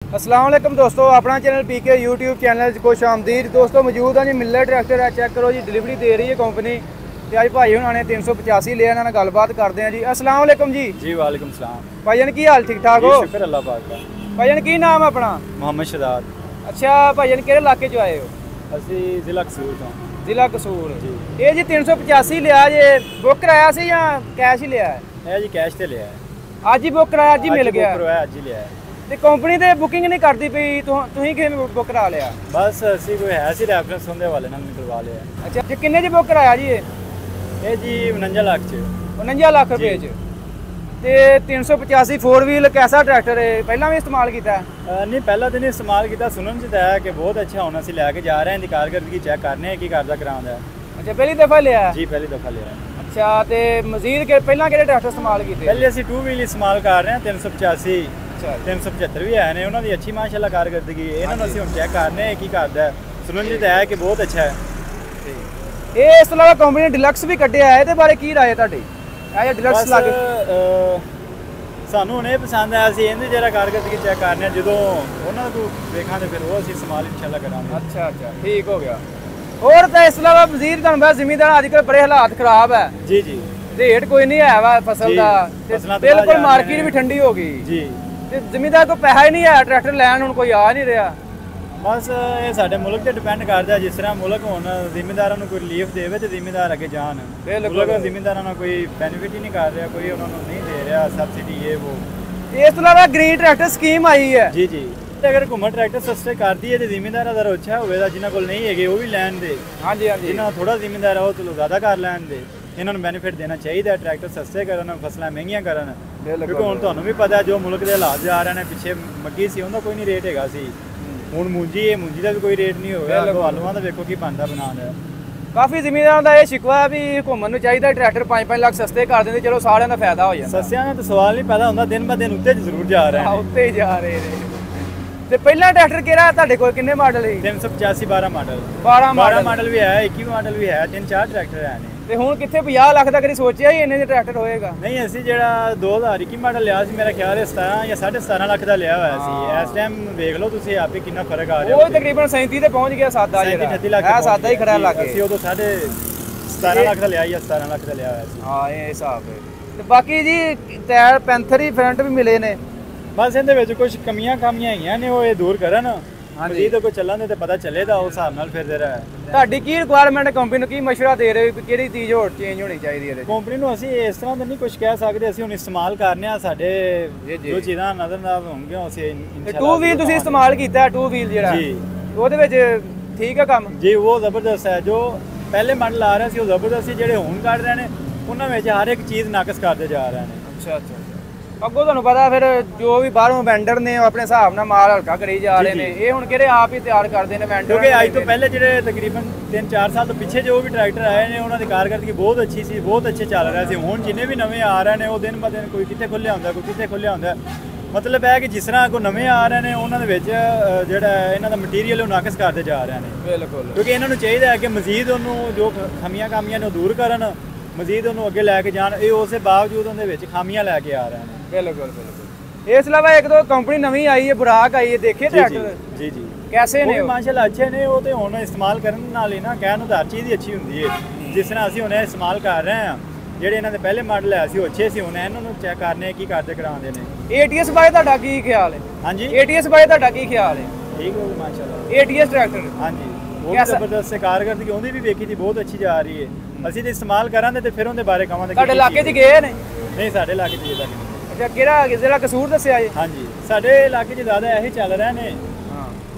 अस्सलाम वालेकुम दोस्तों, अपना चैनल पीके यूट्यूब चैनल खुश आमदीद। दोस्तों मौजूद हाँ जी मिलर ट्रैक्टर है, चेक करो जी, डिलीवरी दे रही है कंपनी। तो अज भाई उन्होंने 385 लिया, इन्होंने गलबात करते हैं जी। अस्सलाम वालेकुम जी। जी वालेकुम सलाम। भाईजान की हाल ठीक ठाक हो? शुक्र अल्लाह पाक का। भाईजान की नाम है अपना? मोहम्मद शहजाद। अच्छा भाईजान किहड़े इलाके चो आए हो? ਅਸੀਂ ਜ਼ਿਲ੍ਹਾ ਕਸੂਰ ਤੋਂ। जिला कसूर जी। ये जी 385 लिया जे बुक कराया सी या कैश ही लिया है? ਇਹ ਜੀ ਕੈਸ਼ ਤੇ ਲਿਆ ਹੈ। ਅੱਜ ਹੀ ਬੁੱਕ ਕਰਾਇਆ, ਅੱਜ ਹੀ ਮਿਲ ਗਿਆ? ਕਰਵਾਇਆ ਅੱਜ ਹੀ ਲਿਆ ਹੈ। ਤੇ ਕੰਪਨੀ ਤੇ ਬੁਕਿੰਗ ਨਹੀਂ ਕਰਦੀ ਪਈ, ਤੁਸੀਂ ਕਿਵੇਂ ਬੁੱਕ ਕਰਾ ਲਿਆ? ਬਸ ਅਸੀਂ ਕੋਈ ਹੈ ਸੀ ਰੈਫਰੈਂਸ ਹੁੰਦੇ ਵਾਲੇ ਨਾਲ ਨਿਕਲਵਾ ਲਿਆ। ਅੱਛਾ ਜੀ, ਕਿੰਨੇ ਚ ਬੁੱਕ ਕਰਾਇਆ ਜੀ ਇਹ ਜੀ 49 ਲੱਖ ਚ। 49 ਲੱਖ ਰੁਪਏ ਚ। ਤੇ 385 4 ਵੀਲ ਕੈਸਾ ਟਰੈਕਟਰ ਹੈ? ਪਹਿਲਾਂ ਵੀ ਇਸਤੇਮਾਲ ਕੀਤਾ ਹੈ? ਨਹੀਂ ਪਹਿਲਾਂ ਤਾਂ ਨਹੀਂ ਇਸਤੇਮਾਲ ਕੀਤਾ, ਸੁਣਨ ਚ ਤਾਂ ਹੈ ਕਿ ਬਹੁਤ ਅੱਛਾ ਹੁਣ ਅਸੀਂ ਲੈ ਕੇ ਜਾ ਰਹੇ ਹਾਂ, ਇਹਦੀ ਕਾਰਗਰਦਗੀ ਚੈੱਕ ਕਰਨੇ ਕੀ ਕਰਦਾ ਕਰਾਉਂਦਾ। ਅੱਛਾ ਪਹਿਲੀ ਦਫਾ ਲਿਆ ਹੈ? ਜੀ ਪਹਿਲੀ ਦਫਾ ਲਿਆ। ਅੱਛਾ ਤੇ ਮਜ਼ੀਦ ਪਹਿਲਾਂ ਕਿਹੜੇ ਟਰੈਕਟਰ ਇਸਤੇਮਾਲ ਕੀਤੇ? ਪਹਿਲੇ ਅਸੀਂ 2 ਵੀਲ ਇਸਤੇਮਾਲ ਕਰ ਰਹੇ ਹਾਂ, 385 ਅੱਛਾ 375 ਵੀ ਆਏ ਨੇ, ਉਹਨਾਂ ਦੀ ਅੱਛੀ ਮਾਸ਼ਾਅੱਲਾ ਕਾਰਗਰਦਗੀ। ਇਹਨਾਂ ਨੂੰ ਅਸੀਂ ਹੁਣ ਚੈੱਕ ਕਰਨੇ ਕੀ ਕਰਦਾ। ਸੁਣਨ ਚ ਤਾਂ ਹੈ ਕਿ ਬਹੁਤ ਅੱਛਾ ਹੈ। ਇਹ ਇਸ ਤੋਂ ਇਲਾਵਾ ਕੰਪਨੀ ਨੇ ਡਿਲਕਸ ਵੀ ਕੱਢਿਆ ਹੈ, ਇਹਦੇ ਬਾਰੇ ਕੀ ਰਾਏ ਹੈ ਤੁਹਾਡੀ? ਇਹ ਡਿਲਕਸ ਲਾ ਕੇ ਸਾਨੂੰ ਹੁਣ ਇਹ ਪਸੰਦ ਆਇਆ ਸੀ, ਇਹਦੀ ਜਿਹੜਾ ਕਾਰਗਰਦਗੀ ਚੈੱਕ ਕਰਨੇ ਆ, ਜਦੋਂ ਉਹਨਾਂ ਨੂੰ ਵੇਖਾਂਗੇ ਫਿਰ ਉਹ ਅਸੀਂ ਇਸਤੇਮਾਲ ਇਨਸ਼ਾਅੱਲਾ ਕਰਾਂਗੇ। ਅੱਛਾ ਠੀਕ ਹੋ ਗਿਆ। ਹੋਰ ਤਾਂ ਇਸ ਤੋਂ ਇਲਾਵਾ ਮਜ਼ੀਦ ਤੁਹਾਨੂੰ ਪਤਾ ਜ਼ਿਮੀਂਦਾਰ ਅੱਜ ਕੱਲ੍ਹ ਬੜੇ ਹਾਲਾਤ ਖਰਾਬ ਹੈ। ਜੀ ਜੀ। ਰੇਟ ਕੋਈ ਨਹੀਂ ਹੈ ਵਾ ਫਸਲ ਦਾ, ਬਿਲਕੁਲ ਮਾਰਕੀਟ ਵੀ ਠੰਡੀ ਹੋ ਗਈ ਜੀ। ਤੇ ਜ਼ਿਮੀਂਦਾਰ ਕੋਲ ਪੈਸਾ ਹੀ ਨਹੀਂ ਹੈ ਟਰੈਕਟਰ ਲੈਣ, ਹੁਣ ਕੋਈ ਆ ਨਹੀਂ ਰਿਹਾ। ਬਸ ਇਹ ਸਾਡੇ ਮੁਲਕ ਤੇ ਡਿਪੈਂਡ ਕਰਦਾ, ਜਿਸ ਤਰ੍ਹਾਂ ਮੁਲਕ ਹੁਣ ਜ਼ਿਮੀਂਦਾਰਾਂ ਨੂੰ ਕੋਈ ਰਿਲੀਫ ਦੇਵੇ ਤੇ ਜ਼ਿਮੀਂਦਾਰ ਅੱਗੇ ਜਾਣ। ਮੁਲਕ ਜ਼ਿਮੀਂਦਾਰਾਂ ਨੂੰ ਕੋਈ ਬੈਨੀਫਿਟ ਹੀ ਨਹੀਂ ਕਰ ਰਿਹਾ, ਕੋਈ ਉਹਨਾਂ ਨੂੰ ਨਹੀਂ ਦੇ ਰਿਹਾ ਸਬਸਿਡੀ ਇਹ ਉਹ। ਇਸ ਤੋਂ ਇਲਾਵਾ ਗ੍ਰੀਨ ਟਰੈਕਟਰ ਸਕੀਮ ਆਈ ਹੈ। ਜੀ ਜੀ। ਅਗਰ ਘੁੰਮਣ ਟਰੈਕਟਰ ਸਸਤੇ ਕਰਦੀ ਹੈ ਤੇ ਜ਼ਿਮੀਂਦਾਰਾਂ ਦਾ ਅੱਛਾ ਹੋਵੇਗਾ, ਜਿਨ੍ਹਾਂ ਕੋਲ ਨਹੀਂ ਹੈਗੇ ਉਹ ਵੀ ਲੈਣ ਦੇ। ਹਾਂਜੀ ਹਾਂਜੀ। ਜਿਨ੍ਹਾਂ ਥੋੜਾ ਜ਼ਿਮੀਂਦਾਰ ਆ ਉਹ ਚਲੋ ਜ਼ਿਆਦਾ ਕਰ ਲੈਣ ਦੇ। ਇਹਨਾਂ ਨੂੰ ਬੈਨੀਫਿਟ ਦੇਣਾ ਚਾਹੀਦਾ, ਟਰੈਕਟਰ ਸਸਤੇ ਕਰਨ, ਫਸਲਾਂ ਮਹਿੰਗੀਆਂ ਕਰਨ। ਕਿਉਂਕਿ ਹੁਣ ਤੁਹਾਨੂੰ ਵੀ ਪਤਾ ਜੋ ਮੁਲਕ ਦੇ ਹਾਲਾਤ ਜਾ ਰਹੇ ਨੇ, ਪਿੱਛੇ ਮੱਕੀ ਸੀ ਉਹਦਾ ਕੋਈ ਨਹੀਂ ਰੇਟ ਹੈਗਾ ਸੀ, ਹੁਣ ਮੂੰਜੀ ਦਾ ਵੀ ਕੋਈ ਰੇਟ ਨਹੀਂ ਹੋਇਆ। ਆਲੂਆਂ ਦਾ ਵੇਖੋ ਕੀ ਬਣਦਾ ਬਣਾਉਣ। ਕਾਫੀ ਜ਼ਿਮੀਂਦਾਰਾਂ ਦਾ ਇਹ ਸ਼ਿਕਵਾ ਵੀ ਘੁੰਮਣ ਨੂੰ ਚਾਹੀਦਾ ਟਰੈਕਟਰ 5-5 ਲੱਖ ਸਸਤੇ ਕਰ ਦਿੰਦੇ, ਚਲੋ ਸਾਰਿਆਂ ਦਾ ਫਾਇਦਾ ਹੋ ਜਾਂਦਾ। ਸਸਤਿਆਂ ਦਾ ਤਾਂ ਸਵਾਲ ਨਹੀਂ ਪੈਦਾ ਹੁੰਦਾ, ਦਿਨ ਬ ਦਿਨ ਉੱਤੇ ਜ਼ਰੂਰ ਜਾ ਰਹੇ ਨੇ। ਉੱਤੇ ਹੀ ਜਾ ਰਹੇ ਨੇ। ਤੇ ਪਹਿਲਾ ਟਰੈਕਟਰ ਕਿਹੜਾ ਤੁਹਾਡੇ ਕੋਲ? ਕਿੰਨੇ ਮਾਡਲ ਹੈ? 385 12 ਮਾਡਲ। 12 ਮਾਡਲ ਵੀ ਹੈ, 21 ਮਾਡਲ ਵੀ ਹੈ, 3-4 ਟਰੈਕਟਰ ਹੈ ਨੇ। ਤੇ ਹੁਣ ਕਿੱਥੇ 50 ਲੱਖ ਦਾ ਕਦੀ ਸੋਚਿਆ ਹੀ ਇੰਨੇ ਦੇ ਟਰੈਕਟਰ ਹੋਏਗਾ? ਨਹੀਂ, ਅਸੀਂ ਜਿਹੜਾ 2021 ਮਾਡਲ ਲਿਆ ਸੀ, ਮੇਰਾ ਖਿਆਲ ਹੈ 17 ਜਾਂ 17.5 ਲੱਖ ਦਾ ਲਿਆ ਹੋਇਆ ਸੀ। ਇਸ ਟਾਈਮ ਵੇਖ ਲਓ ਤੁਸੀਂ ਆਪੇ ਕਿੰਨਾ ਫਰਕ ਆ ਰਿਹਾ। ਉਹ ਤਕਰੀਬਨ 37 ਤੇ ਪਹੁੰਚ ਗਿਆ, ਸਾਦਾ ਜਿਹੜਾ 37 ਲੱਖ ਹੈ, ਸਾਦਾ ਹੀ ਖੜਾ ਲੱਗੇ। ਅਸੀਂ ਉਦੋਂ 17.5 ਲੱਖ ਦਾ ਲਿਆ ਜਾਂ 17 ਲੱਖ ਦਾ ਲਿਆ ਹੋਇਆ ਸੀ। ਹਾਂ ਇਹ ਹਿਸਾਬ ਹੈ। ਤੇ ਬਾਕੀ ਜੀ ਟਾਇਰ ਪੈਂਥਰ ਹੀ ਫਰੰਟ ਵੀ ਮਿਲੇ ਨੇ, ਬਸ ਇਹਦੇ ਵਿੱਚ ਕੁਝ ਕਮੀਆਂ ਹੈਗੀਆਂ ਨੇ, ਉਹ ਇਹ ਦੂਰ ਕਰਨ। ਹਾਂਜੀ ਤਾਂ ਕੋਈ ਚੱਲਣ ਦੇ ਤੇ ਪਤਾ ਚੱਲੇਗਾ ਉਸ ਹਿਸਾਬ ਨਾਲ ਫਿਰ ਜਰਾ। ਤੁਹਾਡੀ ਕੀ ਰਿਕੁਆਇਰਮੈਂਟ ਕੰਪਨੀ ਨੂੰ, ਕੀ ਮਸ਼ਵਰਾ ਦੇ ਰਹੇ ਹੋ ਕਿਹੜੀ ਚੀਜ਼ ਹੋਰ ਚੇਂਜ ਹੋਣੀ ਚਾਹੀਦੀ ਹੈ? ਕੰਪਨੀ ਨੂੰ ਅਸੀਂ ਇਸ ਤਰ੍ਹਾਂ ਤਾਂ ਨਹੀਂ ਕੁਝ ਕਹਿ ਸਕਦੇ, ਅਸੀਂ ਹੁਣ ਇਸਤੇਮਾਲ ਕਰਨੇ ਆ, ਸਾਡੇ ਜੋ ਚੀਜ਼ਾਂ ਨਜ਼ਰ ਹੋਣਗੀਆਂ ਅਸੀਂ ਇਨਸ਼ਾਅੱਲਾ। 2 ਵੀਲ ਤੁਸੀਂ ਇਸਤੇਮਾਲ ਕੀਤਾ, 2 ਵੀਲ ਜਿਹੜਾ ਜੀ, ਉਹਦੇ ਵਿੱਚ ਠੀਕ ਹੈ ਕੰਮ? ਜੀ ਉਹ ਜ਼ਬਰਦਸਤ ਹੈ। ਜੋ ਪਹਿਲੇ ਮਾਡਲ ਆ ਰਹੇ ਸੀ ਉਹ ਜ਼ਬਰਦਸਤ ਸੀ, ਜਿਹੜੇ ਹੁਣ ਕੱਢ ਰਹੇ ਨੇ ਉਹਨਾਂ ਵਿੱਚ ਹਰ ਇੱਕ ਚੀਜ਼ ਨਾਕਸ ਕਰਦੇ ਜਾ ਰਹੇ ਨੇ। ਅੱਛਾ ਅੱਗੋਂ ਤੁਹਾਨੂੰ ਪਤਾ ਫਿਰ ਜੋ ਵੀ ਬਾਹਰੋਂ ਵੈਂਡਰ ਨੇ ਉਹ ਆਪਣੇ ਹਿਸਾਬ ਨਾਲ ਮਾਲ ਹਲਕਾ ਕਰੀ ਜਾ ਰਹੇ ਨੇ, ਇਹ ਹੁਣ ਕਿਹੜੇ ਆਪ ਹੀ ਤਿਆਰ ਕਰਦੇ ਨੇ ਵੈਂਡਰ। ਕਿਉਂਕਿ ਅੱਜ ਤੋਂ ਪਹਿਲੇ ਜਿਹੜੇ ਤਕਰੀਬਨ 3-4 ਸਾਲ ਤੋਂ ਪਿੱਛੇ ਜੋ ਵੀ ਟਰੈਕਟਰ ਆਏ ਨੇ ਉਹਨਾਂ ਦੀ ਕਾਰਗਰਦਗੀ ਬਹੁਤ ਅੱਛੀ ਸੀ, ਬਹੁਤ ਅੱਛੇ ਚੱਲ ਰਿਹਾ ਸੀ। ਹੁਣ ਜਿੰਨੇ ਵੀ ਨਵੇਂ ਆ ਰਹੇ ਨੇ ਉਹ ਦਿਨ ਬ ਦਿਨ ਕੋਈ ਕਿੱਥੇ ਖੁੱਲਿਆ ਹੁੰਦਾ, ਕੋਈ ਕਿੱਥੇ ਖੁੱਲਿਆ ਹੁੰਦਾ। ਮਤਲਬ ਹੈ ਕਿ ਜਿਸ ਤਰ੍ਹਾਂ ਕੋਈ ਨਵੇਂ ਆ ਰਹੇ ਨੇ ਉਹਨਾਂ ਦੇ ਵਿੱਚ ਜਿਹੜਾ ਇਹਨਾਂ ਦਾ ਮਟੀਰੀਅਲ ਉਹ ਨਾਕਸ ਕਰਦੇ ਜਾ ਰਹੇ ਨੇ। ਬਿਲਕੁਲ। ਕਿਉਂਕਿ ਇਹਨਾਂ ਨੂੰ ਚਾਹੀਦਾ ਹੈ ਕਿ ਮਜ਼ੀਦ ਉਹਨੂੰ ਜੋ ਖਾਮੀਆਂ ਕਾਮੀਆਂ ਨੂੰ ਦੂਰ ਕਰਨ, ਮਜ਼ੀਦ ਉਹਨੂੰ ਅੱਗੇ ਲੈ ਕੇ ਜਾਣ। ਇਹ ਉਸੇ ਬਾਵਜੂਦ ਉਹਦੇ ਵਿੱਚ ਖਾਮੀਆਂ ਲੈ ਕੇ ਆ ਰਹੇ ਨੇ। ਬਿਲਕੁਲ। ਇਸ ਇਲਾਵਾ ਇੱਕ ਦੋ ਕੰਪਨੀ ਨਵੀਂ ਆਈ ਹੈ, ਬੁਰਾਕ ਆਈ ਹੈ, ਦੇਖੇ ਟਰੈਕਟਰ? ਜੀ ਜੀ। ਕੈਸੇ ਨੇ? ਮਾਸ਼ਾਅੱਲਾ ਅੱਛੇ ਨੇ। ਉਹ ਤੇ ਹੁਣ ਇਸਤੇਮਾਲ ਕਰਨ ਨਾਲ ਹੀ ਨਾ, ਕਹਿਣ ਨੂੰ ਤਾਂ ਹਰ ਚੀਜ਼ ਹੀ ਅੱਛੀ ਹੁੰਦੀ ਹੈ। ਜਿਸ ਤਰ੍ਹਾਂ ਅਸੀਂ ਹੁਣ ਇਸਤੇਮਾਲ ਕਰ ਰਹੇ ਹਾਂ, ਜਿਹੜੇ ਇਹਨਾਂ ਦੇ ਪਹਿਲੇ ਮਾਡਲ ਆਏ ਸੀ ਉਹ ਅੱਛੇ ਸੀ, ਹੁਣ ਇਹਨਾਂ ਨੂੰ ਚੈੱਕ ਕਰਨੇ ਕੀ ਕਰਦੇ ਕਰਾਉਂਦੇ ਨੇ। ATS ਬਾਰੇ ਤੁਹਾਡਾ ਕੀ ਖਿਆਲ ਹੈ? ਹਾਂਜੀ ATS ਬਾਰੇ ਤੁਹਾਡਾ ਕੀ ਖਿਆਲ ਹੈ? ਠੀਕ ਹੋ ਗਿਆ ਮਾਸ਼ਾਅੱਲਾ। ATS ਟਰੈਕਟਰ ਹਾਂਜੀ ਉਹ ਵੀ ਜ਼ਬਰਦਸਤ ਕਾਰਗਰਦਗੀ ਉਹਦੀ ਵੀ ਵੇਖੀ ਸੀ, ਬਹੁਤ ਅੱਛੀ ਜਾ ਰਹੀ ਹੈ। ਅਸੀਂ ਤੇ ਇਸਤੇਮਾਲ ਕਰਾਂਗੇ ਤੇ ਫਿਰ ਉਹਦੇ ਬਾਰੇ ਕਹਾਂਗੇ। ਤੁਹਾਡੇ ਇਲਾਕੇ 'ਚ ਗਏ ਨੇ? ਨਹੀਂ, ਸਾਡੇ ਇਲਾਕੇ 'ਚ ਇਹਦਾ ਨਹੀਂ। ਅੱਛਾ ਕਿਹੜਾ ਜ਼ਿਲ੍ਹਾ ਕਸੂਰ ਦੱਸਿਆ ਜੀ? ਹਾਂਜੀ ਸਾਡੇ ਇਲਾਕੇ 'ਚ ਜ਼ਿਆਦਾ ਇਹੀ ਚੱਲ ਰਹੇ ਨੇ। ਹਾਂ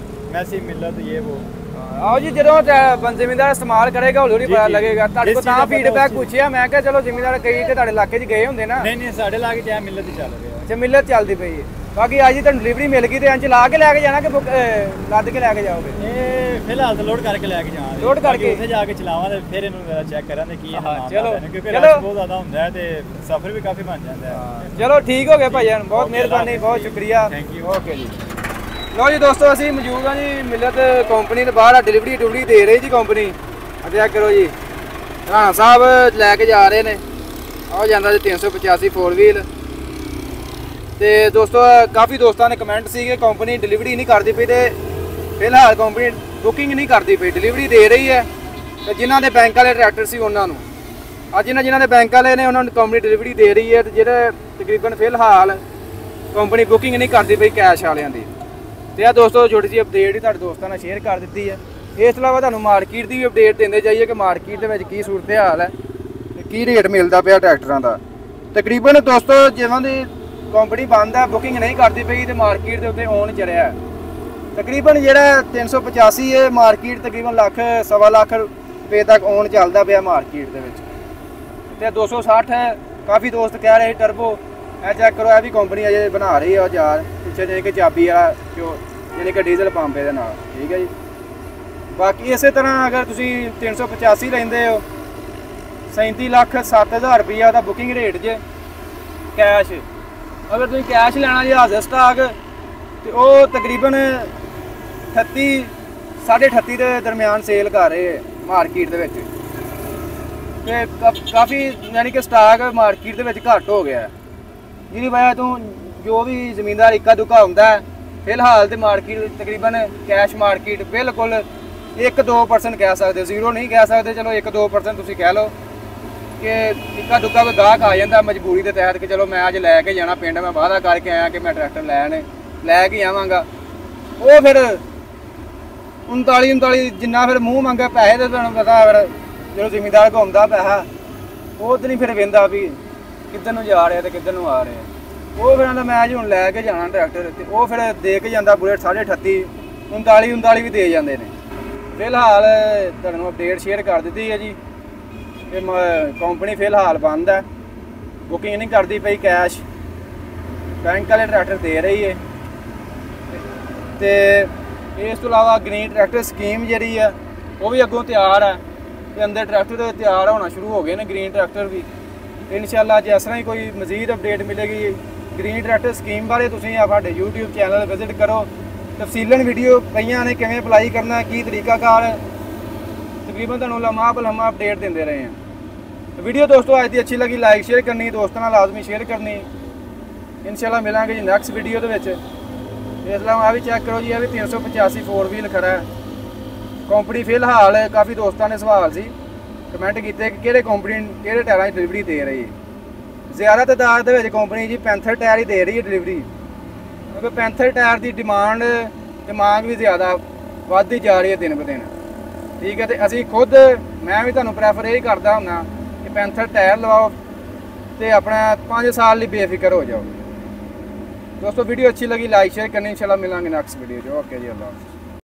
ਮੈਸੀ ਮਿਲਤ ਇਹ ਉਹ। ਆਓ ਜੀ, ਜਦੋਂ ਜ਼ਿਮੀਂਦਾਰ ਇਸਤੇਮਾਲ ਕਰੇਗਾ ਹੌਲੀ ਹੌਲੀ ਪਤਾ ਲੱਗੇਗਾ। ਤੁਹਾਡੇ ਕੋਲ ਤਾਂ ਫੀਡਬੈਕ ਪੁੱਛਿਆ, ਮੈਂ ਕਿਹਾ ਚਲੋ ਜ਼ਿਮੀਂਦਾਰ ਕਈ ਤੇ ਤੁਹਾਡੇ ਇਲਾਕੇ 'ਚ ਗਏ ਹੁੰਦੇ ਨਾ। ਨਹੀਂ ਸਾਡੇ ਇਲਾਕੇ 'ਚ ਇਹ ਮਿਲਤ ਹੀ ਚੱਲ ਰਿਹਾ। ਅੱਛਾ ਮਿਲਤ ਚੱਲਦੀ ਪਈ ਹੈ। ਬਾਕੀ ਅੱਜ ਹੀ ਤੁਹਾਨੂੰ ਡਿਲੀਵਰੀ ਮਿਲ ਗਈ ਤੇ ਇੰਜ ਲਾ ਕੇ ਲੈ ਕੇ ਜਾਣਾ ਕਿ ਲੱਦ ਕੇ ਲੈ ਕੇ ਜਾਓਗੇ? ਇਹ ਫਿਲਹਾਲ ਤਾਂ ਲੋਡ ਕਰਕੇ ਲੈ ਕੇ ਜਾਵਾਂਗੇ। ਲੋਡ ਕਰਕੇ ਉੱਥੇ ਜਾ ਕੇ ਚਲਾਵਾਂਗੇ ਫਿਰ ਇਹਨੂੰ ਜ਼ਰਾ ਚੈੱਕ ਕਰਾਂਗੇ ਕੀ ਹਾਲਾਤ ਨੇ, ਕਿਉਂਕਿ ਰਸ਼ ਬਹੁਤ ਜ਼ਿਆਦਾ ਹੁੰਦਾ ਹੈ ਤੇ ਸਫ਼ਰ ਵੀ ਕਾਫੀ ਬਣ ਜਾਂਦਾ ਹੈ। ਚਲੋ ਠੀਕ ਹੋ ਗਿਆ ਭਾਈਜਾਨ, ਬਹੁਤ ਮਿਹਰਬਾਨੀ, ਬਹੁਤ ਸ਼ੁਕਰੀਆ। Thank you. ਓਕੇ ਜੀ। ਲਓ ਜੀ ਦੋਸਤੋ, ਅਸੀਂ ਮੌਜੂਦ ਹਾਂ ਜੀ ਮਿਲਤ ਕੰਪਨੀ ਦੇ ਬਾਹਰ। ਡਿਲੀਵਰੀ ਦੇ ਰਹੀ ਜੀ ਕੰਪਨੀ। ਚੈੱਕ ਕਰੋ ਜੀ, ਰਾਣਾ ਸਾਹਿਬ ਲੈ ਕੇ ਜਾ ਰਹੇ ਨੇ। ਆਹ ਜਾਂਦਾ ਜੀ 385 4 ਵੀਲ। ਤੇ ਦੋਸਤੋ ਕਾਫੀ ਦੋਸਤਾਂ ਨੇ ਕਮੈਂਟ ਸੀ ਕਿ ਕੰਪਨੀ ਡਿਲੀਵਰੀ ਨਹੀਂ ਕਰਦੀ ਪਈ, ਤੇ ਫਿਲਹਾਲ ਕੰਪਨੀ ਬੁਕਿੰਗ ਨਹੀਂ ਕਰਦੀ ਪਈ, ਡਿਲੀਵਰੀ ਦੇ ਰਹੀ ਹੈ। ਤੇ ਜਿਨ੍ਹਾਂ ਦੇ ਬੈਂਕ ਵਾਲੇ ਟਰੈਕਟਰ ਸੀ ਉਹਨਾਂ ਨੂੰ, ਅੱਜ ਜਿਨ੍ਹਾਂ ਦੇ ਬੈਂਕ ਵਾਲੇ ਨੇ ਉਹਨਾਂ ਨੂੰ ਕੰਪਨੀ ਡਿਲੀਵਰੀ ਦੇ ਰਹੀ ਹੈ। ਤੇ ਜਿਹੜੇ ਤਕਰੀਬਨ ਫਿਲਹਾਲ ਕੰਪਨੀ ਬੁਕਿੰਗ ਨਹੀਂ ਕਰਦੀ ਪਈ ਕੈਸ਼ ਵਾਲਿਆਂ ਦੀ। ਤੇ ਆ ਦੋਸਤੋ ਛੋਟੀ ਜਿਹੀ ਅਪਡੇਟ ਹੀ ਤੁਹਾਡੇ ਦੋਸਤਾਂ ਨਾਲ ਸ਼ੇਅਰ ਕਰ ਦਿੱਤੀ ਹੈ। ਇਸ ਤੋਂ ਇਲਾਵਾ ਤੁਹਾਨੂੰ ਮਾਰਕੀਟ ਦੀ ਵੀ ਅਪਡੇਟ ਦਿੰਦੇ ਜਾਈਏ ਕਿ ਮਾਰਕੀਟ ਦੇ ਵਿੱਚ ਕੀ ਸੂਰਤ ਹਾਲ ਹੈ ਤੇ ਕੀ ਰੇਟ ਮਿਲਦਾ ਪਿਆ ਟਰੈਕਟਰਾਂ ਦਾ। ਤਕਰੀਬਨ ਦੋਸਤੋ ਜਿਨ੍ਹਾਂ ਦੀ ਕੰਪਨੀ ਬੰਦ ਹੈ, ਬੁਕਿੰਗ ਨਹੀਂ ਕਰਦੀ ਪਈ, ਤੇ ਮਾਰਕੀਟ ਦੇ ਉੱਤੇ ਔਨ ਚੜਿਆ ਹੈ। ਤਕਰੀਬਨ ਜਿਹੜਾ 385 ਹੈ ਮਾਰਕੀਟ, ਤਕਰੀਬਨ ਲੱਖ ਸਵਾ ਲੱਖ ਰੁਪਏ ਤੱਕ ਔਨ ਚੱਲਦਾ ਪਿਆ ਮਾਰਕੀਟ ਦੇ ਵਿੱਚ। ਤੇ 260 ਹੈ, ਕਾਫੀ ਦੋਸਤ ਕਹਿ ਰਹੇ ਟਰਬੋ, ਇਹ ਚੈੱਕ ਕਰੋ, ਇਹ ਵੀ ਕੰਪਨੀ ਅਜੇ ਬਣਾ ਰਹੀ ਹੈ ਯਾਰ ਪਿੱਛੇ, ਜਾਨੀ ਕਿ ਚਾਬੀ ਵਾਲਾ ਜੋ ਜਾਨੀ ਕਿ ਡੀਜ਼ਲ ਪੰਪ ਇਹਦੇ ਨਾਲ, ਠੀਕ ਹੈ ਜੀ। ਬਾਕੀ ਇਸੇ ਤਰ੍ਹਾਂ ਅਗਰ ਤੁਸੀਂ 385 ਲੈਂਦੇ ਹੋ 37,07,000 ਰੁਪਈਆ ਦਾ ਬੁਕਿੰਗ ਰੇਟ ਜੇ ਕੈਸ਼। ਅਗਰ ਤੁਸੀਂ ਕੈਸ਼ ਲੈਣਾ ਜੀ ਹਾਜ਼ਰ ਸਟਾਕ, ਤੇ ਉਹ ਤਕਰੀਬਨ 38 38.5 ਦੇ ਦਰਮਿਆਨ ਸੇਲ ਕਰ ਰਹੇ ਮਾਰਕੀਟ ਦੇ ਵਿੱਚ। ਤੇ ਕਾਫੀ ਯਾਨੀ ਕਿ ਸਟਾਕ ਮਾਰਕੀਟ ਦੇ ਵਿੱਚ ਘੱਟ ਹੋ ਗਿਆ, ਜਿਹਦੀ ਵਜ੍ਹਾ ਤੋਂ ਜੋ ਵੀ ਜ਼ਮੀਨਦਾਰ ਇੱਕਾ ਦੁੱਕਾ ਹੁੰਦਾ ਹੈ, ਫਿਲਹਾਲ ਤੇ ਮਾਰਕੀਟ ਤਕਰੀਬਨ ਕੈਸ਼ ਮਾਰਕੀਟ ਬਿਲਕੁਲ 1-2% ਕਹਿ ਸਕਦੇ, ਜ਼ੀਰੋ ਨਹੀਂ ਕਹਿ ਸਕਦੇ, ਚਲੋ 1-2% ਤੁਸੀਂ ਕਹਿ ਲਓ ਕਿ ਇੱਕਾ ਦੁੱਕਾ ਕੋਈ ਗਾਹਕ ਆ ਜਾਂਦਾ ਮਜਬੂਰੀ ਦੇ ਤਹਿਤ ਕਿ ਚਲੋ ਮੈਂ ਅੱਜ ਲੈ ਕੇ ਜਾਣਾ ਪਿੰਡ, ਮੈਂ ਵਾਅਦਾ ਕਰਕੇ ਆਇਆ ਕਿ ਮੈਂ ਟਰੈਕਟਰ ਲੈ ਕੇ ਆਵਾਂਗਾ। ਉਹ ਫਿਰ 39 ਜਿੰਨਾ ਫਿਰ ਮੂੰਹ ਮੰਗਾ ਪੈਸੇ ਤੇ ਤੁਹਾਨੂੰ ਪਤਾ ਫਿਰ ਜਦੋਂ ਜ਼ਿਮੀਂਦਾਰ ਘੁੰਮਦਾ ਪੈਸਾ ਉਹ ਤਾਂ ਨਹੀਂ ਫਿਰ ਵਹਿੰਦਾ ਵੀ ਕਿੱਧਰ ਨੂੰ ਜਾ ਰਿਹਾ ਤੇ ਕਿੱਧਰ ਨੂੰ ਆ ਰਿਹਾ। ਉਹ ਫਿਰ ਆਂਦਾ ਮੈਂ ਜੀ ਹੁਣ ਲੈ ਕੇ ਜਾਣਾ ਟਰੈਕਟਰ, ਤੇ ਉਹ ਫਿਰ ਦੇ ਕੇ ਜਾਂਦਾ ਬੁਲੇਟ 38.5 39 ਵੀ ਦੇ ਜਾਂਦੇ ਨੇ। ਫਿਲਹਾਲ ਤੁਹਾਨੂੰ ਅਪਡੇਟ ਸ਼ੇਅਰ ਕਰ ਦਿੱਤੀ ਹੈ ਜੀ। ਇਹ ਕੰਪਨੀ ਫਿਲਹਾਲ ਬੰਦ ਹੈ, ਬੁਕਿੰਗ ਨਹੀਂ ਕਰਦੀ ਪਈ ਕੈਸ਼, ਬੈਂਕ ਵਾਲੇ ਟਰੈਕਟਰ ਦੇ ਰਹੀ ਹੈ। ਤੇ ਇਸ ਤੋਂ ਇਲਾਵਾ ਗ੍ਰੀਨ ਟਰੈਕਟਰ ਸਕੀਮ ਜਿਹੜੀ ਹੈ ਉਹ ਵੀ ਅੱਗੋਂ ਤਿਆਰ ਹੈ, ਤੇ ਅੰਦਰ ਟਰੈਕਟਰ ਤਿਆਰ ਹੋਣਾ ਸ਼ੁਰੂ ਹੋ ਗਏ ਨੇ ਗ੍ਰੀਨ ਟਰੈਕਟਰ ਵੀ। ਇਨਸ਼ਾਅੱਲਾ ਜੇ ਇਸ ਤਰ੍ਹਾਂ ਹੀ ਕੋਈ ਮਜ਼ੀਦ ਅਪਡੇਟ ਮਿਲੇਗੀ ਗ੍ਰੀਨ ਟਰੈਕਟਰ ਸਕੀਮ ਬਾਰੇ, ਤੁਸੀਂ ਸਾਡੇ YouTube ਚੈਨਲ ਵਿਜ਼ਿਟ ਕਰੋ। ਤਫਸੀਲਨ ਵੀਡੀਓ ਪਈਆਂ ਨੇ ਕਿਵੇਂ ਅਪਲਾਈ ਕਰਨਾ, ਕੀ ਤਰੀਕਾਕਾਰ, ਤਕਰੀਬਨ ਤੁਹਾਨੂੰ ਲਮਹਾ ਬਲਮਹਾ ਅਪਡੇਟ ਦਿੰਦੇ ਰਹੇ ਹਾਂ। ਵੀਡੀਓ ਦੋਸਤੋ ਅੱਜ ਦੀ ਅੱਛੀ ਲੱਗੀ ਲਾਈਕ ਸ਼ੇਅਰ ਕਰਨੀ, ਦੋਸਤਾਂ ਨਾਲ ਲਾਜ਼ਮੀ ਸ਼ੇਅਰ ਕਰਨੀ। ਇਨਸ਼ਾਅੱਲਾ ਮਿਲਾਂਗੇ ਜੀ ਨੈਕਸਟ ਵੀਡੀਓ ਦੇ ਵਿੱਚ। ਇਸ ਲਈ ਆ ਵੀ ਚੈੱਕ ਕਰੋ ਜੀ, ਇਹ ਵੀ 385 4 ਵੀਲ ਖੜਾ ਹੈ ਕੰਪਨੀ। ਫਿਲਹਾਲ ਕਾਫੀ ਦੋਸਤਾਂ ਨੇ ਸਵਾਲ ਸੀ ਕਮੈਂਟ ਕੀਤੇ ਕਿ ਕਿਹੜੇ ਕੰਪਨੀ ਕਿਹੜੇ ਟਾਇਰਾਂ ਦੀ ਡਿਲੀਵਰੀ ਦੇ ਰਹੀ ਹੈ। ਜ਼ਿਆਦਾ ਤਾਦਾਦ ਦੇ ਵਿੱਚ ਕੰਪਨੀ ਜੀ ਪੈਂਥਰ ਟਾਇਰ ਹੀ ਦੇ ਰਹੀ ਹੈ ਡਿਲੀਵਰੀ, ਕਿਉਂਕਿ ਪੈਂਥਰ ਟਾਇਰ ਦੀ ਡਿਮਾਂਡ ਤੇ ਮੰਗ ਵੀ ਜ਼ਿਆਦਾ ਵੱਧਦੀ ਜਾ ਰਹੀ ਹੈ ਦਿਨ ਬ ਦਿਨ, ਠੀਕ ਹੈ। ਤੇ ਅਸੀਂ ਖੁਦ ਮੈਂ ਵੀ ਤੁਹਾਨੂੰ ਪ੍ਰੈਫਰ ਇਹ ਕਰਦਾ ਹੁੰਦਾ ਕਿ ਪੈਂਥਰ ਟਾਇਰ ਲਵਾਓ ਤੇ ਆਪਣਾ 5 ਸਾਲ ਲਈ ਬੇਫਿਕਰ ਹੋ ਜਾਓ। ਦੋਸਤੋ ਵੀਡੀਓ ਅੱਛੀ लगी लाइक शेयर करनी, इंशाल्लाह मिलांगे नेक्स्ट वीडियो जो। ओके जी, अल्लाह हाफ़िज़।